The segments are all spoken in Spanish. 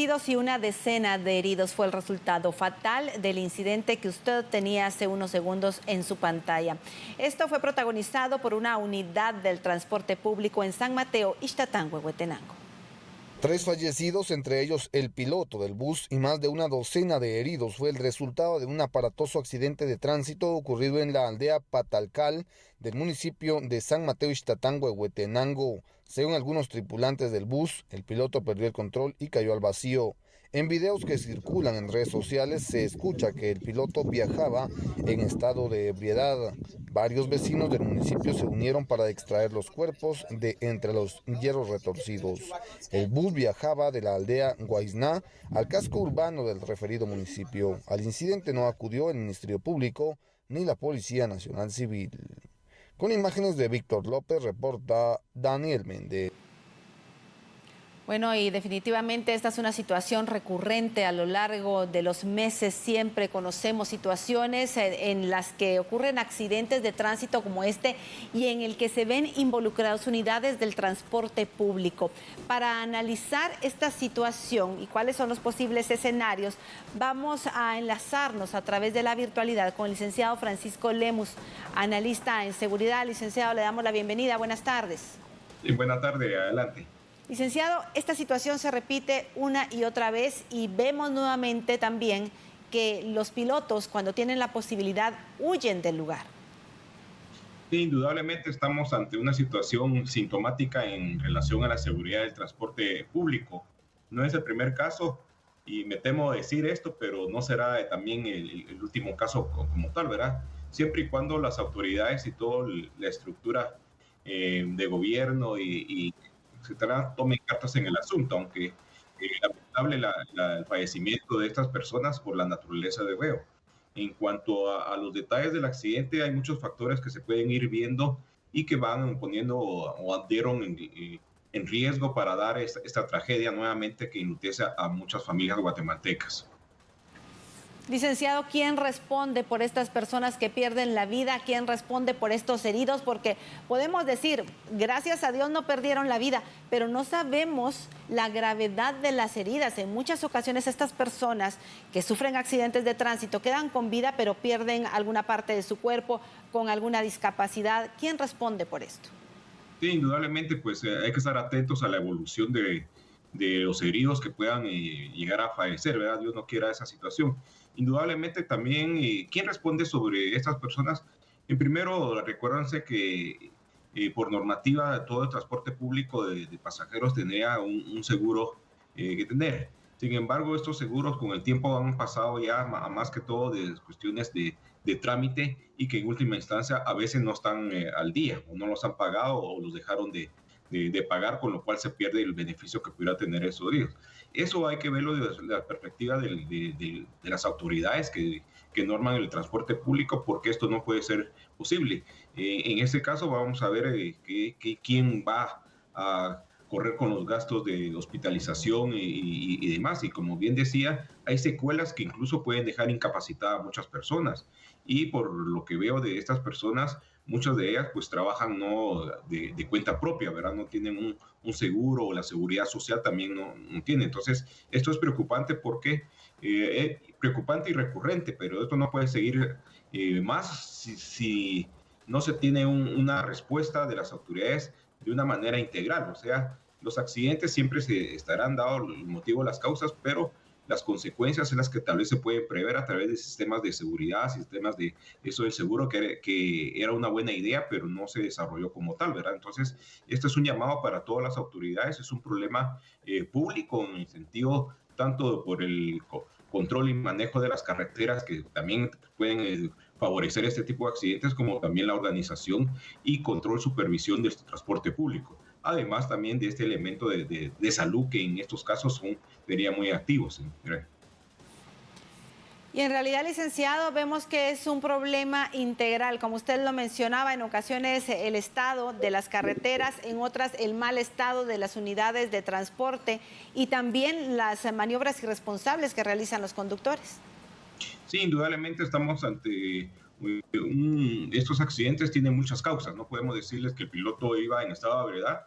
fallecidos y una decena de heridos fue el resultado fatal del incidente que usted tenía hace unos segundos en su pantalla. Esto fue protagonizado por una unidad del transporte público en San Mateo, Ixtatán, Huehuetenango. 3 fallecidos, entre ellos el piloto del bus, y más de una docena de heridos fue el resultado de un aparatoso accidente de tránsito ocurrido en la aldea Patalcal del municipio de San Mateo Ixtatán, Huehuetenango. Según algunos tripulantes del bus, el piloto perdió el control y cayó al vacío. En videos que circulan en redes sociales se escucha que el piloto viajaba en estado de ebriedad. Varios vecinos del municipio se unieron para extraer los cuerpos de entre los hierros retorcidos. El bus viajaba de la aldea Guaizná al casco urbano del referido municipio. Al incidente no acudió el Ministerio Público ni la Policía Nacional Civil. Con imágenes de Víctor López, reporta Daniel Méndez. Bueno, y definitivamente esta es una situación recurrente a lo largo de los meses. Siempre conocemos situaciones en las que ocurren accidentes de tránsito como este y en el que se ven involucradas unidades del transporte público. Para analizar esta situación y cuáles son los posibles escenarios, vamos a enlazarnos a través de la virtualidad con el licenciado Francisco Lemus, analista en seguridad. Licenciado, le damos la bienvenida. Buenas tardes. Sí, buenas tardes, adelante. Licenciado, esta situación se repite una y otra vez y vemos nuevamente también que los pilotos, cuando tienen la posibilidad, huyen del lugar. Sí, indudablemente estamos ante una situación sintomática en relación a la seguridad del transporte público. No es el primer caso y me temo decir esto, pero no será también el último caso como tal, ¿verdad? Siempre y cuando las autoridades y toda la estructura de gobierno y etcétera, tomen cartas en el asunto, aunque lamentable el fallecimiento de estas personas por la naturaleza de juego. En cuanto a los detalles del accidente, hay muchos factores que se pueden ir viendo y que van poniendo o dieron en riesgo para dar esta tragedia nuevamente que enlutece a muchas familias guatemaltecas. Licenciado, ¿quién responde por estas personas que pierden la vida? ¿Quién responde por estos heridos? Porque podemos decir, gracias a Dios no perdieron la vida, pero no sabemos la gravedad de las heridas. En muchas ocasiones estas personas que sufren accidentes de tránsito quedan con vida, pero pierden alguna parte de su cuerpo con alguna discapacidad. ¿Quién responde por esto? Sí, indudablemente, pues hay que estar atentos a la evolución de los heridos que puedan llegar a fallecer, ¿verdad? Dios no quiera esa situación. Indudablemente también, ¿quién responde sobre estas personas? En primero, recuérdense que por normativa todo el transporte público de pasajeros tendría un seguro que tener. Sin embargo, estos seguros con el tiempo han pasado ya a más que todo de cuestiones de trámite y que en última instancia a veces no están al día o no los han pagado o los dejaron de pagar, con lo cual se pierde el beneficio que pudiera tener esos días. Eso hay que verlo desde la perspectiva de las autoridades que norman el transporte público, porque esto no puede ser posible. En este caso vamos a ver quién va a correr con los gastos de hospitalización y demás. Y como bien decía, hay secuelas que incluso pueden dejar incapacitadas a muchas personas. Y por lo que veo de estas personas, muchas de ellas pues trabajan no de cuenta propia, ¿verdad? No tienen un seguro, o la seguridad social también no tiene. Entonces, esto es preocupante porque preocupante y recurrente, pero esto no puede seguir más si no se tiene una respuesta de las autoridades de una manera integral. O sea, los accidentes siempre se estarán dado el motivo, las causas, pero las consecuencias son las que tal vez se pueden prever a través de sistemas de seguridad, sistemas de eso del seguro, que era una buena idea, pero no se desarrolló como tal, ¿verdad? Entonces, este es un llamado para todas las autoridades, es un problema público en el sentido tanto por el control y manejo de las carreteras, que también pueden favorecer este tipo de accidentes, como también la organización y control, supervisión del transporte público. Además también de este elemento de salud que en estos casos serían muy activos. Y en realidad, licenciado, vemos que es un problema integral. Como usted lo mencionaba, en ocasiones el estado de las carreteras, en otras el mal estado de las unidades de transporte y también las maniobras irresponsables que realizan los conductores. Sí, indudablemente estamos ante estos accidentes tienen muchas causas. No podemos decirles que el piloto iba en estado de ebriedad.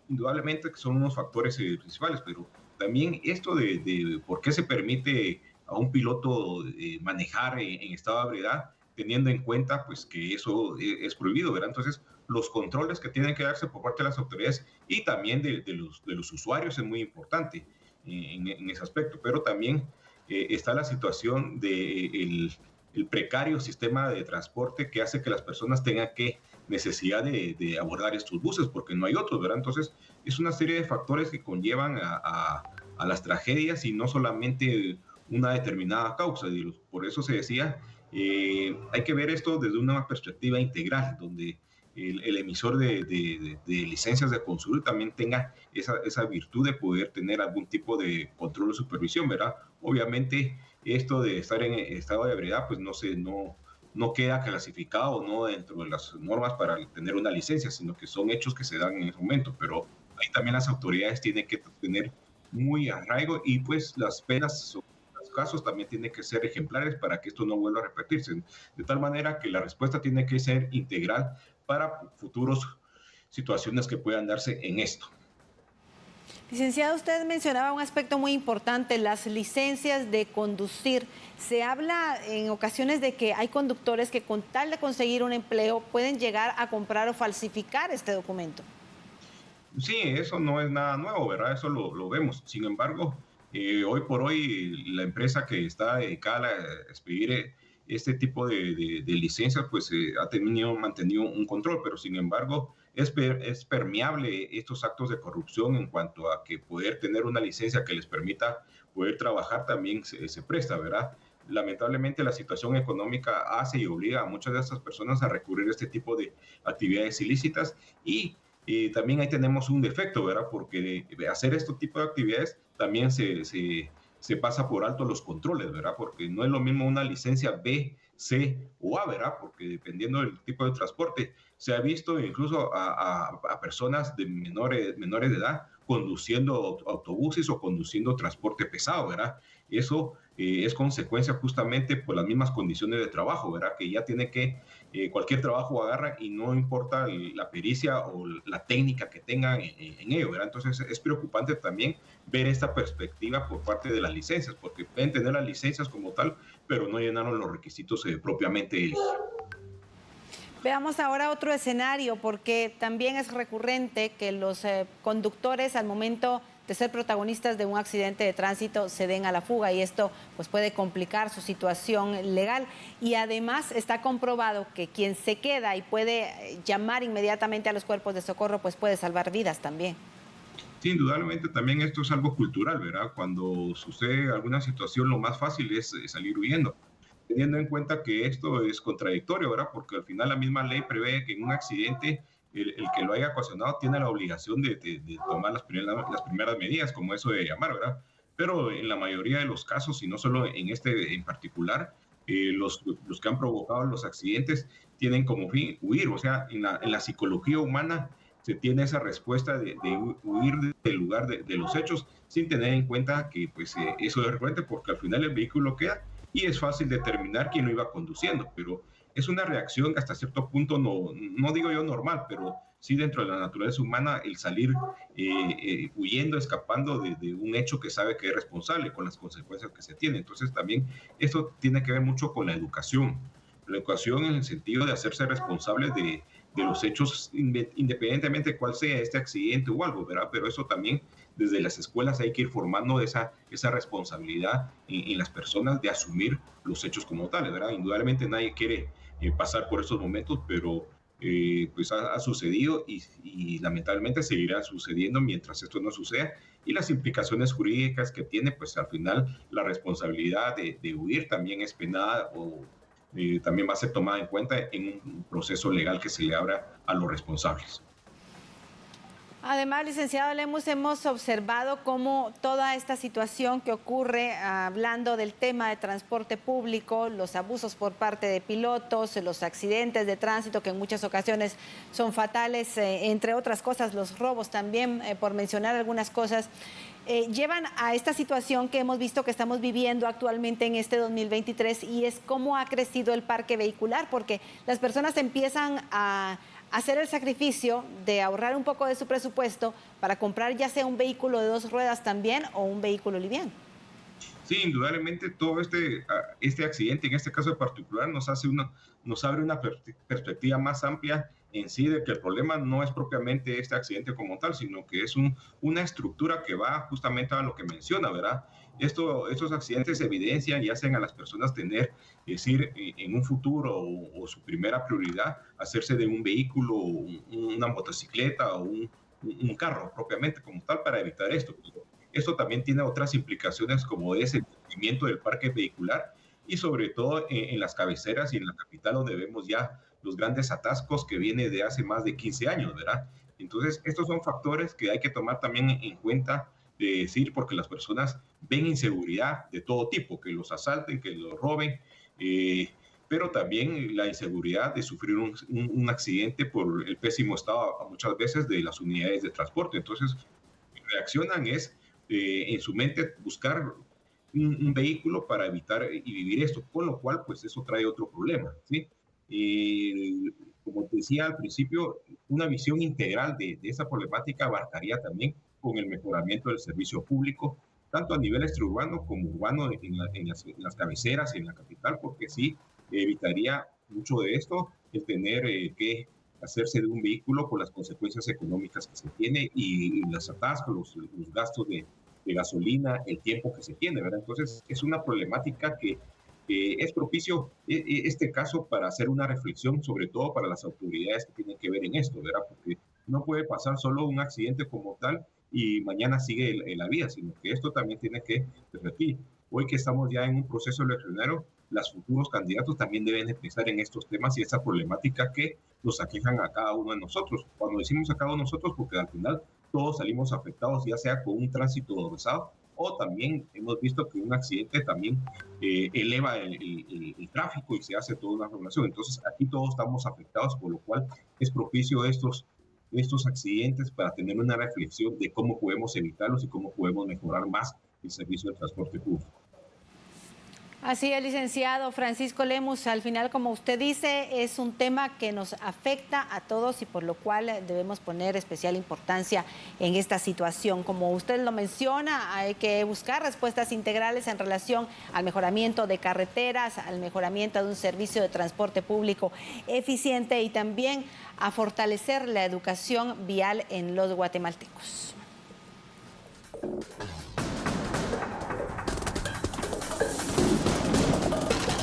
Indudablemente que son unos factores principales, pero también esto de por qué se permite a un piloto manejar en estado de ebriedad, teniendo en cuenta pues que eso es prohibido, ¿verdad? Entonces, los controles que tienen que darse por parte de las autoridades y también de los usuarios es muy importante en ese aspecto, pero también está la situación de el precario sistema de transporte que hace que las personas tengan que necesidad de abordar estos buses porque no hay otros, ¿verdad? Entonces, es una serie de factores que conllevan a las tragedias y no solamente una determinada causa. Por eso se decía, hay que ver esto desde una perspectiva integral, donde el emisor de licencias de conducir también tenga esa virtud de poder tener algún tipo de control o supervisión, ¿verdad? Obviamente, esto de estar en estado de ebriedad, pues no queda clasificado no dentro de las normas para tener una licencia, sino que son hechos que se dan en ese momento, pero ahí también las autoridades tienen que tener muy arraigo y pues las penas o los casos también tienen que ser ejemplares para que esto no vuelva a repetirse, de tal manera que la respuesta tiene que ser integral para futuras situaciones que puedan darse en esto. Licenciado, usted mencionaba un aspecto muy importante, las licencias de conducir. Se habla en ocasiones de que hay conductores que con tal de conseguir un empleo pueden llegar a comprar o falsificar este documento. Sí, eso no es nada nuevo, ¿verdad? Eso lo vemos. Sin embargo, hoy por hoy la empresa que está dedicada a expedir este tipo de licencias, pues mantenido un control, pero sin embargo es permeable estos actos de corrupción en cuanto a que poder tener una licencia que les permita poder trabajar también se presta, ¿verdad? Lamentablemente la situación económica hace y obliga a muchas de estas personas a recurrir a este tipo de actividades ilícitas y también ahí tenemos un defecto, ¿verdad? Porque de hacer este tipo de actividades también se pasa por alto los controles, ¿verdad? Porque no es lo mismo una licencia B, C o A, ¿verdad? Porque dependiendo del tipo de transporte, se ha visto incluso a personas de menores de edad conduciendo autobuses o conduciendo transporte pesado, ¿verdad? Eso es consecuencia justamente por las mismas condiciones de trabajo, ¿verdad? Que ya tiene que cualquier trabajo agarra y no importa la pericia o la técnica que tengan en ello, ¿verdad? Entonces es preocupante también ver esta perspectiva por parte de las licencias, porque pueden tener las licencias como tal, pero no llenaron los requisitos propiamente elegidos. Veamos ahora otro escenario, porque también es recurrente que los conductores al momento de ser protagonistas de un accidente de tránsito se den a la fuga y esto pues puede complicar su situación legal y además está comprobado que quien se queda y puede llamar inmediatamente a los cuerpos de socorro pues puede salvar vidas también. Sí, indudablemente también esto es algo cultural, ¿verdad? Cuando sucede alguna situación lo más fácil es salir huyendo, teniendo en cuenta que esto es contradictorio, ¿verdad? Porque al final la misma ley prevé que en un accidente el que lo haya ocasionado tiene la obligación de tomar las primeras medidas, como eso de llamar, ¿verdad? Pero en la mayoría de los casos, y no solo en este en particular, los que han provocado los accidentes tienen como fin huir, o sea, en la psicología humana se tiene esa respuesta de huir del lugar de los hechos sin tener en cuenta que pues, eso es recurrente porque al final el vehículo queda y es fácil determinar quién lo iba conduciendo, pero es una reacción que hasta cierto punto no digo yo normal, pero sí dentro de la naturaleza humana el salir huyendo, escapando de un hecho que sabe que es responsable con las consecuencias que se tiene. Entonces también esto tiene que ver mucho con la educación en el sentido de hacerse responsable de los hechos independientemente de cuál sea este accidente o algo, ¿verdad? Pero eso también desde las escuelas hay que ir formando esa responsabilidad en las personas de asumir los hechos como tales, ¿verdad? Indudablemente nadie quiere pasar por esos momentos, pero pues ha sucedido y lamentablemente seguirá sucediendo mientras esto no suceda y las implicaciones jurídicas que tiene, pues al final la responsabilidad de huir también es penada o también va a ser tomada en cuenta en un proceso legal que se le abra a los responsables. Además, licenciado Lemus, hemos observado cómo toda esta situación que ocurre, hablando del tema de transporte público, los abusos por parte de pilotos, los accidentes de tránsito que en muchas ocasiones son fatales, entre otras cosas, los robos también, por mencionar algunas cosas, llevan a esta situación que hemos visto que estamos viviendo actualmente en este 2023 y es cómo ha crecido el parque vehicular, porque las personas empiezan a hacer el sacrificio de ahorrar un poco de su presupuesto para comprar ya sea un vehículo de 2 ruedas también o un vehículo liviano. Sí, indudablemente todo este accidente, en este caso en particular, nos abre una perspectiva más amplia en sí de que el problema no es propiamente este accidente como tal, sino que es una estructura que va justamente a lo que menciona, ¿verdad? Estos accidentes evidencian y hacen a las personas tener, es decir, en un futuro o su primera prioridad, hacerse de un vehículo, una motocicleta o un carro propiamente como tal para evitar esto. Esto también tiene otras implicaciones como es el crecimiento del parque vehicular y sobre todo en las cabeceras y en la capital donde vemos ya los grandes atascos que vienen de hace más de 15 años, ¿verdad? Entonces, estos son factores que hay que tomar también en cuenta, de decir, porque las personas ven inseguridad de todo tipo, que los asalten, que los roben, pero también la inseguridad de sufrir un accidente por el pésimo estado muchas veces de las unidades de transporte. Entonces, reaccionan es en su mente buscar un vehículo para evitar y vivir esto, con lo cual pues eso trae otro problema, ¿sí? Como te decía al principio, una visión integral de esa problemática abarcaría también con el mejoramiento del servicio público, tanto a nivel extraurbano como urbano en las cabeceras y en la capital, porque sí evitaría mucho de esto, el tener que hacerse de un vehículo por las consecuencias económicas que se tiene y los atascos, los gastos de gasolina, el tiempo que se tiene, ¿verdad? Entonces, es una problemática que es propicio este caso para hacer una reflexión, sobre todo para las autoridades que tienen que ver en esto, ¿verdad? Porque no puede pasar solo un accidente como tal y mañana sigue la vida, sino que esto también tiene que repetir. Hoy que estamos ya en un proceso eleccionario, los futuros candidatos también deben de pensar en estos temas y esta problemática que nos aquejan a cada uno de nosotros. Cuando decimos a cada uno de nosotros, porque al final todos salimos afectados, ya sea con un tránsito dorsado o también hemos visto que un accidente también eleva el tráfico y se hace toda una regulación. Entonces, aquí todos estamos afectados, por lo cual es propicio estos accidentes para tener una reflexión de cómo podemos evitarlos y cómo podemos mejorar más el servicio de transporte público. Así es, licenciado Francisco Lemus. Al final, como usted dice, es un tema que nos afecta a todos y por lo cual debemos poner especial importancia en esta situación. Como usted lo menciona, hay que buscar respuestas integrales en relación al mejoramiento de carreteras, al mejoramiento de un servicio de transporte público eficiente y también a fortalecer la educación vial en los guatemaltecos.